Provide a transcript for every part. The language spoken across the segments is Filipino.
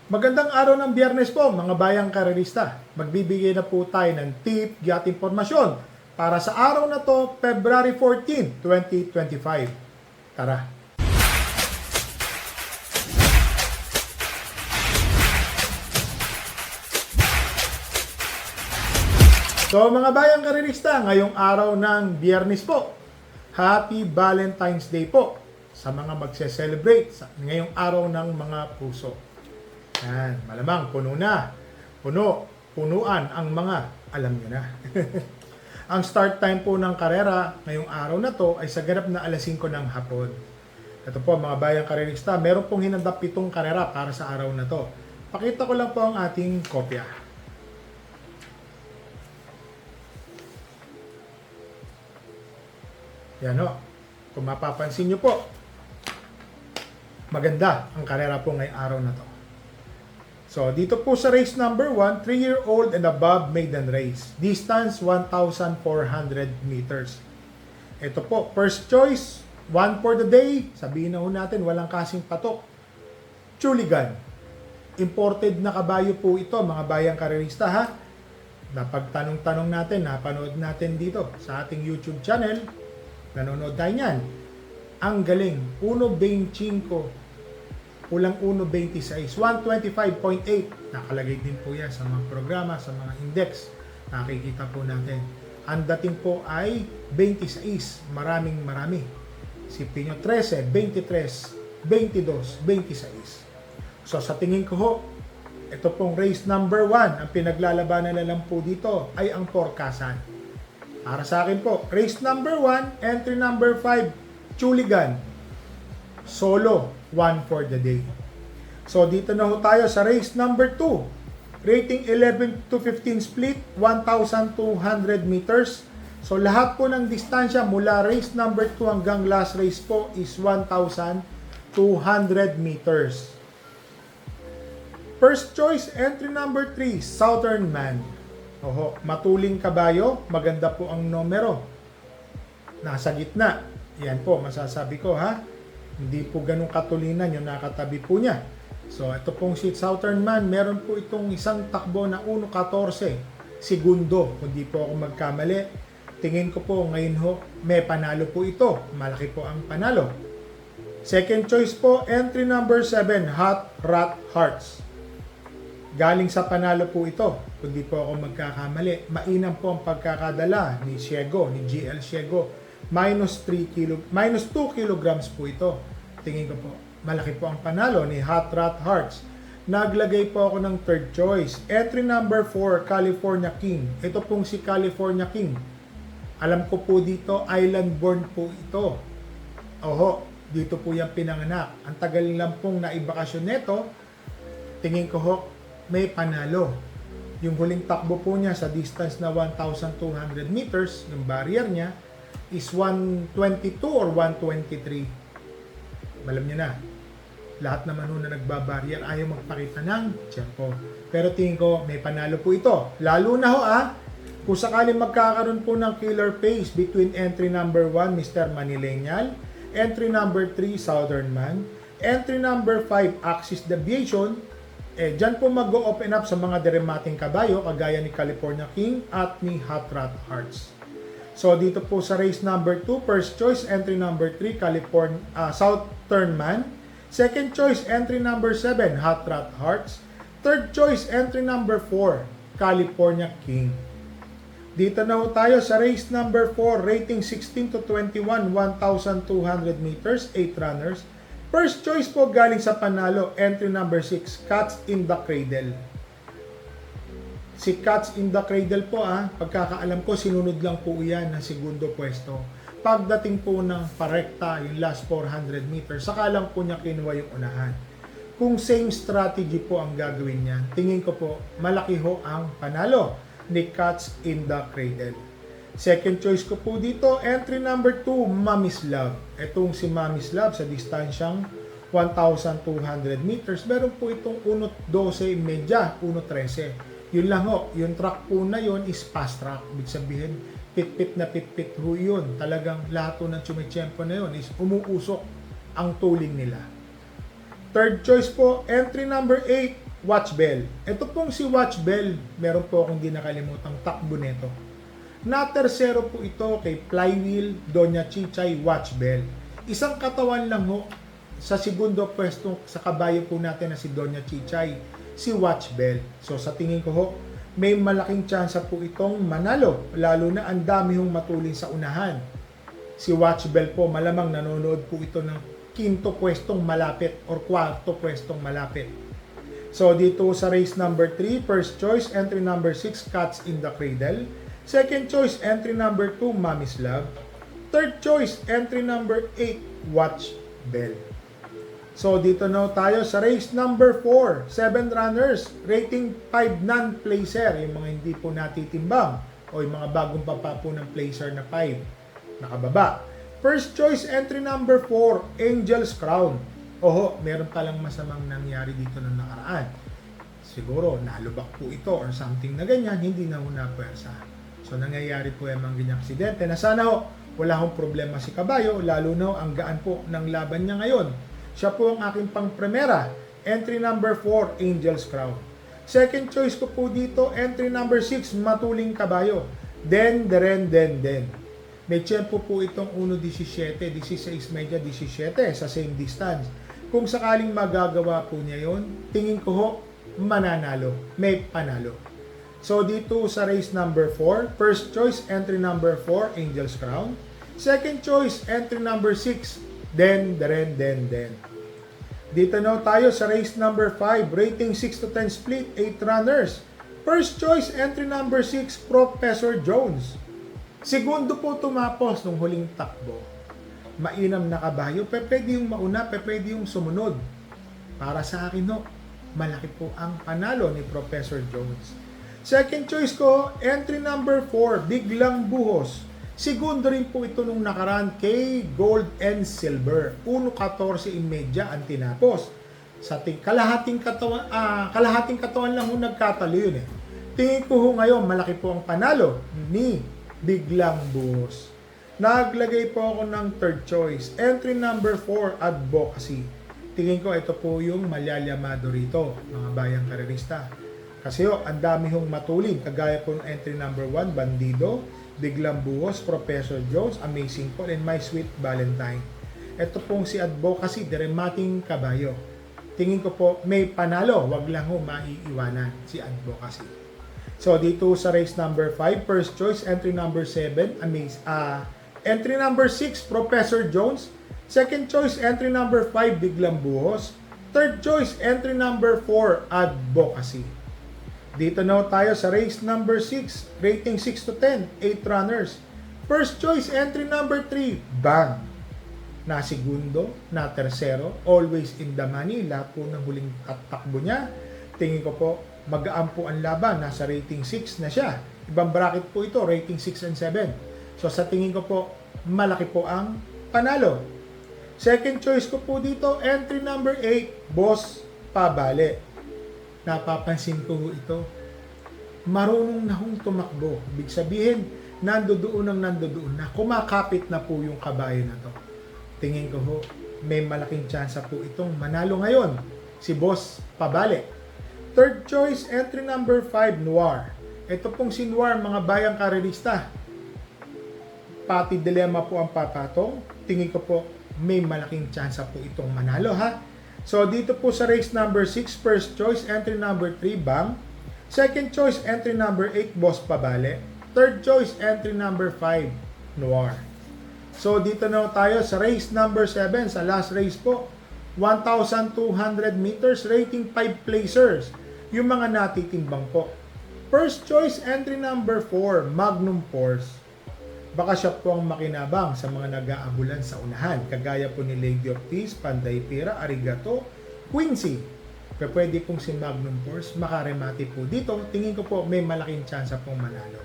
Magandang araw ng Biyernes po mga bayang karerista. Magbibigay na po tayo ng tip at impormasyon para sa araw na to, February 14, 2025. Tara! So mga bayang karerista, ngayong araw ng Biyernes po, Happy Valentine's Day po sa mga magse-celebrate ngayong araw ng mga puso. Yan, malamang puno na. Punuan ang mga, alam nyo na. Ang start time po ng karera ngayong araw na to ay sa ganap na alas 5 ng hapon. Ito po mga bayang karerista, meron pong hinandap 7 karera para sa araw na to. Pakita ko lang po ang ating kopya. Yan o, kung mapapansin nyo po, maganda ang karera po ngayong araw na to. So, dito po sa race number 1, 3-year-old and above maiden race. Distance, 1,400 meters. Ito po, first choice, 1 for the day. Sabihin na ho natin, walang kasing patok. Chuligan. Imported na kabayo po ito, mga bayang karerista ha. Napagtanong-tanong natin, napanood natin dito sa ating YouTube channel. Nanonood tayo niyan. Ang galing, 1.25. Kulang 1.26, 125.8. Nakalagay din po yan sa mga programa, sa mga index. Nakikita po natin. Ang dating po ay 26. Marami. Si Pino 13, 23, 22, 26. So sa tingin ko ho, ito pong race number 1, ang pinaglalabanan na lang po dito ay ang Porkasan. Para sa akin po, race number 1, entry number 5, Chuligan. Solo. 1 for the day. So dito na ho tayo sa race number 2. Rating 11 to 15 split, 1,200 meters. So lahat po ng distansya mula race number 2 hanggang last race po is 1,200 meters. First choice, entry number 3, Southern Man. Oho, matuling kabayo, maganda po ang numero. Nasa gitna. Yan po, masasabi ko ha. Hindi po ganun katulinan yung nakatabi po niya. So, ito pong si Southern Man, meron po itong isang takbo na 1.14 segundo. Kung di po ako magkamali, tingin ko po ngayon ho, may panalo po ito. Malaki po ang panalo. Second choice po, entry number 7, Hot Rat Hearts. Galing sa panalo po ito. Kung di po ako magkakamali, mainam po ang pagkakadala ni Siego, ni GL Siego. Minus 2 kilograms po ito. Tingin ko po, malaki po ang panalo ni Hot Rat Hearts. Naglagay po ako ng third choice. Entry number 4, California King. Ito pong si California King. Alam ko po dito, island born po ito. Oho, dito po yung pinanganak. Ang tagal lang pong naibakasyon neto. Tingin ko ho, may panalo. Yung huling takbo po niya sa distance na 1,200 meters, yung barrier niya, is 122 or 123. Alam niyo na, lahat naman na nagbabarrier ayaw magpakita ng tiyempo. Pero tingin ko may panalo po ito. Lalo na ho kung sakaling magkakaroon po ng killer pace between entry number 1, Mr. Manileñal, entry number 3, Southern Man, entry number 5, Axis Deviation, dyan po mag-open up sa mga deremating kabayo kagaya ni California King at ni Hot Rat Hearts. So dito po sa race number 2, first choice, entry number 3, Southern Man. Second choice, entry number 7, Hot Rat Hearts. Third choice, entry number 4, California King. Dito na ho tayo sa race number 4, rating 16 to 21, 1,200 meters, 8 runners. First choice po galing sa panalo, entry number 6, Cats in the Cradle. Si Cats in the Cradle po pagkakaalam ko, sinunod lang po yan ng segundo pwesto. Pagdating po ng parekta, yung last 400 meters, saka lang po niya kinuha yung unahan. Kung same strategy po ang gagawin niya, tingin ko po, malaki ho ang panalo ni Cats in the Cradle. Second choice ko po dito, entry number 2, Mommy's Love. Itong si Mommy's Love sa distansyang 1,200 meters, meron po itong 1.12 media, 1.13. Yun lang ho, yung track po na yun is fast track. Ibig sabihin, pit-pit ho yun. Talagang lahat ng tsumitsyempo na yun is umuusok ang tuling nila. Third choice po, entry number 8, Watch Bell. Ito pong si Watch Bell, meron po akong di nakalimutang takbo nito. Na tersero po ito kay Flywheel, Doña Chichay, Watch Bell. Isang katawan lang ho sa segundo pwesto sa kabayo po natin na si Doña Chichay, si Watch Bell. So sa tingin ko ho, may malaking tsansa po itong manalo, lalo na ang dami hong matulin sa unahan. Si Watch Bell po, malamang nanonood po ito ng quinto pwestong malapit or kwarto pwestong malapit. So dito sa race number 3, first choice, entry number 6, Cats in the Cradle. Second choice, entry number 2, Mommy's Love. Third choice, entry number 8, Watch Bell. So dito na tayo sa race number 4, 7 runners, rating 5 non-placer, yung mga hindi po natitimbang o yung mga bagong papa po ng placer na 5, nakababa. First choice, entry number 4, Angel's Crown. Oho, meron palang masamang nangyari dito ng nakaraan. Siguro, nalubak po ito or something na ganyan, hindi na ho napwersa. So, nangyayari po yung mga ganyang aksidente na sana ho, wala hong problema si kabayo, lalo na ho, ang gaan po ng laban niya ngayon. Siya po ang aking pang-premera, entry number 4, Angel's Crown. Second choice ko po dito, entry number 6, Matuling Kabayo. Den. May tiyempo po itong 1.17, 16.media, 17 sa same distance. Kung sakaling magagawa po niya yon, tingin ko ho, mananalo, may panalo. So dito sa race number 4, first choice, entry number 4, Angel's Crown. Second choice, entry number 6, Den. Dito na tayo sa race number 5, rating 6 to 10 split, 8 runners. First choice, entry number 6, Professor Jones. Segundo po tumapos nung huling takbo. Mainam na kabayo, pwede yung mauna, pwede yung sumunod. Para sa akin no, malaki po ang panalo ni Professor Jones. Second choice ko, entry number 4, Biglang Buhos. Segundo rin po ito nung nakaraan kay Gold and Silver. 1.14.30 ang tinapos. Sa kalahating katawan lang ho nagkatalo yun eh. Tingin ko ho ngayon, malaki po ang panalo ni Biglang Buhos. Naglagay po ako ng third choice. Entry number 4, Advocacy. Tingin ko ito po yung malyalyamado rito, mga bayang karerista. Kasi ang dami hong matulin. Kagaya po ng entry number 1, Bandido, Biglang Buhos, Professor Jones, Amazing Paul, and My Sweet Valentine. Ito pong si Advocacy, Deremating Kabayo. Tingin ko po may panalo, wag lang ho maiiwanan si Advocacy. So dito sa race number 5, first choice, entry number 7, entry number 6, Professor Jones. Second choice, entry number 5, Biglang Buhos. Third choice, entry number 4, Advocacy. Dito na tayo sa race number 6, rating 6 to 10, 8 runners. First choice, entry number 3, Bang. Na segundo, na tersero, always in the money. Lahat po ng huling takbo niya. Tingin ko po, magaan po ang laban. Nasa rating 6 na siya. Ibang bracket po ito, rating 6 and 7. So sa tingin ko po, malaki po ang panalo. Second choice ko po dito, entry number 8, Boss Pabale. Napapansin ko ito. Marunong na hong tumakbo. Ibig sabihin, nandoon na. Kumakapit na po yung kabayo na to. Tingin ko ho, may malaking tsansa po itong manalo ngayon. Si Boss Pabale. Third choice, entry number 5, Noir. Ito pong si Noir, mga bayang karerista. Pati dilemma po ang papatong. Tingin ko po, may malaking tsansa po itong manalo ha. So dito po sa race number 6, first choice, entry number 3, Bang. Second choice, entry number 8, Boss Pabale. Third choice, entry number 5, Noir. So dito na tayo sa race number 7, sa last race po. 1,200 meters, rating 5 placers. Yung mga natitimbang po. First choice, entry number 4, Magnum Force. Baka siya po ang makinabang sa mga nag-aabulan sa unahan. Kagaya po ni Lady of Peace, Panday Pira, Arigato, Quincy. Pero pwede pong si Magnum Force makaremati po dito. Tingin ko po may malaking tsansa pong manalo.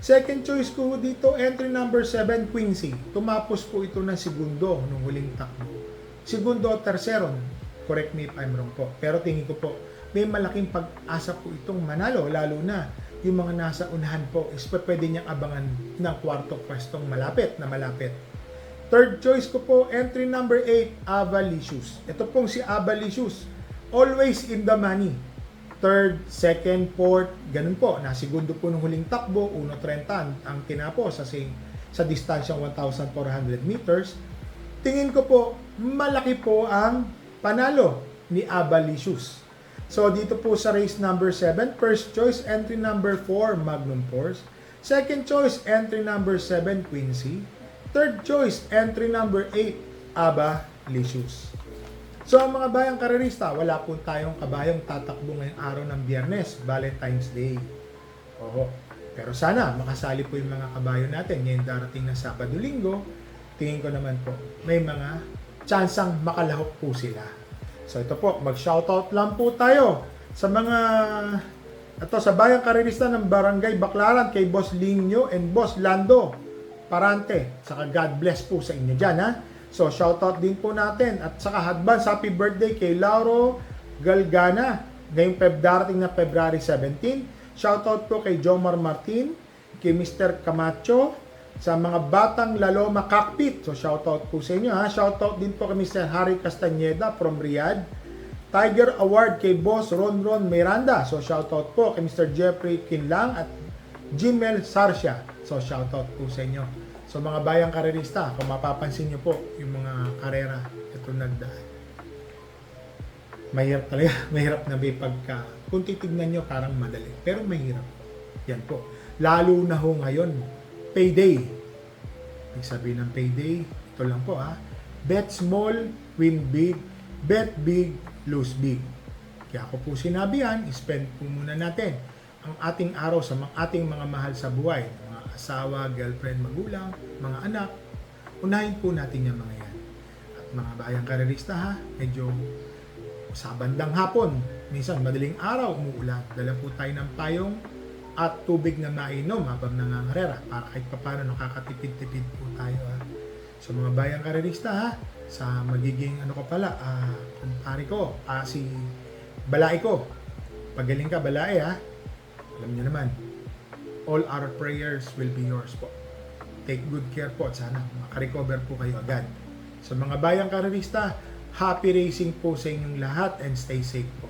Second choice ko dito, entry number 7, Quincy. Tumapos po ito ng segundo nung huling takbo. Segundo o tersero, correct me if I'm wrong po. Pero tingin ko po, may malaking pag-asa po itong manalo, lalo na yung mga nasa unahan po is pwede niyang abangan ng kwarto pwestong malapit. Third choice ko po, entry number 8, Avalicious. Ito pong si Avalicious, always in the money. third, second, fourth, ganun po. Nasigundo po ng huling takbo, 1.30 ang tinapo sa distansyang 1,400 meters. Tingin ko po, malaki po ang panalo ni Abalicious. So, dito po sa race number 7, first choice, entry number 4, Magnum Force. Second choice, entry number 7, Quincy. Third choice, entry number 8, Abalicious. So, ang mga bayang karerista, wala po tayong kabayang tatakbo ngayong araw ng Biyernes, Valentine's Day. Oho. Pero sana, makasali po yung mga kabayo natin ngayong darating na Sabado-Linggo. Tingin ko naman po, may mga tsansang makalahok po sila. So, ito po, mag-shoutout lang po tayo sa mga, sa bayang karerista ng Barangay Baclaran, kay Boss Linyo and Boss Lando Parante. Saka God bless po sa inyo dyan, ha? So, shoutout din po natin. At saka advance happy birthday kay Lauro Galgana ngayong darating na February 17. Shoutout po kay Jomar Martin, kay Mr. Camacho, sa mga batang Laloma Cockpit. So, shoutout po sa inyo, ha. Shoutout din po kay Mr. Harry Castañeda from Riyadh. Tiger Award kay Boss Ronron Miranda. So, shoutout po kay Mr. Jeffrey Kinlang at Jimel Sarsia. So, shoutout po sa inyo. So, mga bayang karerista, kung mapapansin nyo po yung mga karera ito nagdaan. Mahirap talaga. Mahirap na may pagka. Kung titignan nyo, parang madali. Pero mahirap. Yan po. Lalo na ho ngayon, payday. Ibig sabihin ng payday, ito lang po, ha. Bet small, win big. Bet big, lose big. Kaya ako po sinabi yan, spend po muna natin ang ating araw sa ating mga mahal sa buhay. Asawa, girlfriend, magulang, mga anak, unahin po natin yung mga yan. At mga bayang karerista, ha, medyo sa bandang hapon, minsan madaling araw, umuulan. Dala po tayo ng payong at tubig na mainom habang nangangarera para kahit paano nakakatipid-tipid po tayo, ha. So mga bayang karerista, ha, sa magiging kumpare ko, si Balai ko. Pagaling ka, Balai, ha. Alam niyo naman, all our prayers will be yours po. Take good care po at sana makarecover po kayo agad. So mga bayang karerista, happy racing po sa inyong lahat and stay safe po.